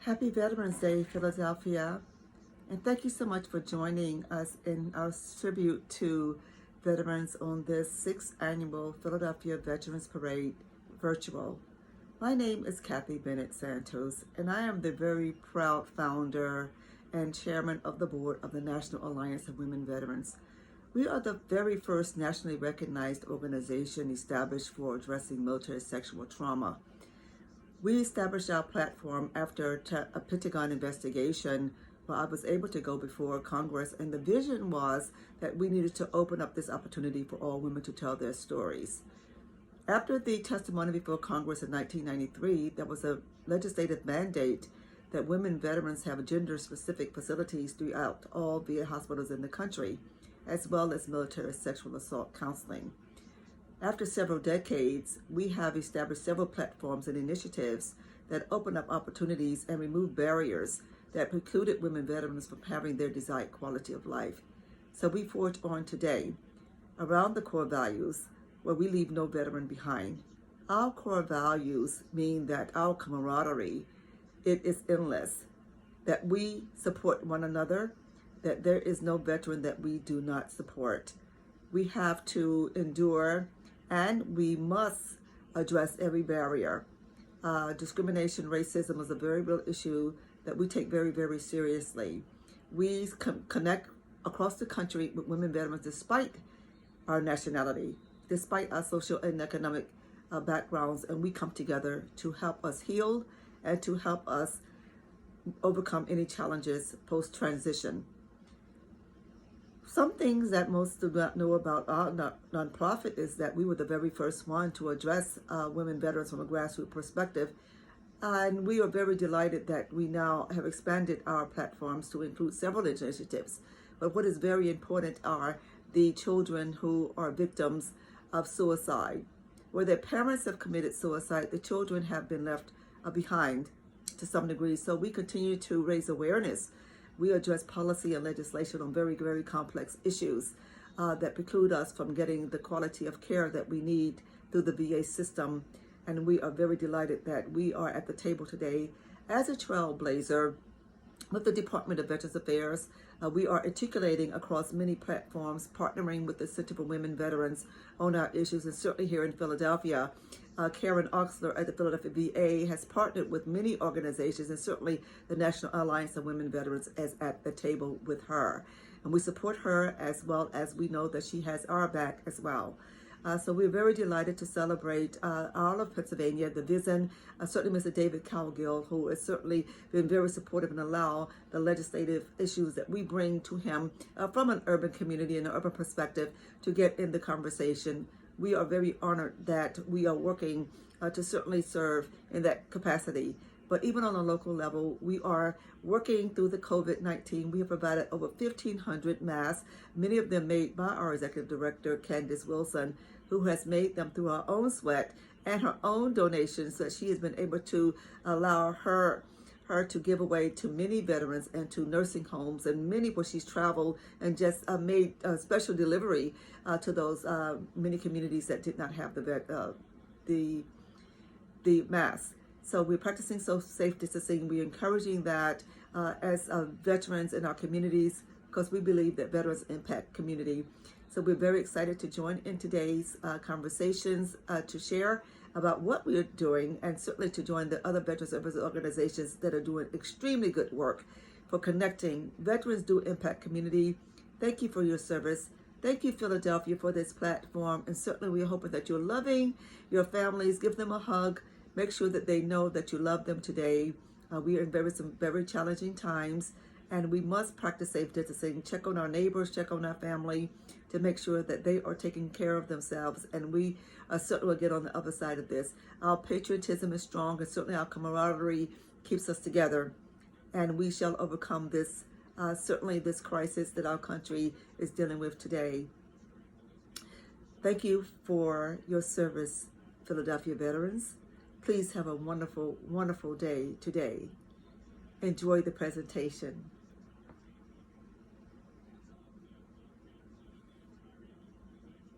Happy Veterans Day, Philadelphia, and thank you so much for joining us in our tribute to veterans on this 6th annual Philadelphia Veterans Parade virtual. My name is Kathy Bennett Santos, and I am the very proud founder and chairman of the board of the National Alliance of Women Veterans. We are the very first nationally recognized organization established for addressing military sexual trauma. We established our platform after a Pentagon investigation where I was able to go before Congress, and the vision was that we needed to open up this opportunity for all women to tell their stories. After the testimony before Congress in 1993, there was a legislative mandate that women veterans have gender-specific facilities throughout all VA hospitals in the country, as well as military sexual assault counseling. After several decades, we have established several platforms and initiatives that open up opportunities and remove barriers that precluded women veterans from having their desired quality of life. So we forge on today around the core values where we leave no veteran behind. Our core values mean that our camaraderie, it is endless, that we support one another, that there is no veteran that we do not support. We have to endure and we must address every barrier. Discrimination, racism is a very real issue that we take very, very seriously. We connect across the country with women veterans despite our nationality, despite our social and economic backgrounds, and we come together to help us heal and to help us overcome any challenges post-transition. Some things that most do not know about our nonprofit is that we were the very first one to address women veterans from a grassroots perspective. And we are very delighted that we now have expanded our platforms to include several initiatives. But what is very important are the children who are victims of suicide. Where their parents have committed suicide, the children have been left behind to some degree. So we continue to raise awareness. We address policy and legislation on very, very complex issues that preclude us from getting the quality of care that we need through the VA system. And we are very delighted that we are at the table today as a trailblazer with the Department of Veterans Affairs. We are articulating across many platforms, partnering with the Center for Women Veterans on our issues, and certainly here in Philadelphia. Karen Oxler at the Philadelphia VA has partnered with many organizations, and certainly the National Alliance of Women Veterans is at the table with her. And we support her as well as we know that she has our back as well. So we're very delighted to celebrate all of Pennsylvania, the vision, certainly Mr. David Cowgill, who has certainly been very supportive and allow the legislative issues that we bring to him from an urban community and an urban perspective to get in the conversation. We are very honored that we are working to certainly serve in that capacity. But even on a local level, we are working through the COVID-19. We have provided over 1,500 masks, many of them made by our executive director, Candace Wilson, who has made them through her own sweat and her own donations, so that she has been able to allow her to give away to many veterans and to nursing homes and many where she's traveled and just made a special delivery to those many communities that did not have the masks. So we're practicing safe distancing. We're encouraging that as veterans in our communities, because we believe that veterans impact community. So we're very excited to join in today's conversations to share about what we are doing, and certainly to join the other veteran service organizations that are doing extremely good work for connecting. Veterans do impact community. Thank you for your service. Thank you, Philadelphia, for this platform. And certainly we are hoping that you're loving your families. Give them a hug. Make sure that they know that you love them today. We are in some very challenging times, and we must practice safe distancing. Check on our neighbors, check on our family to make sure that they are taking care of themselves. And we certainly will get on the other side of this. Our patriotism is strong, and certainly our camaraderie keeps us together. And we shall overcome this, certainly this crisis that our country is dealing with today. Thank you for your service, Philadelphia veterans. Please have a wonderful, wonderful day today. Enjoy the presentation.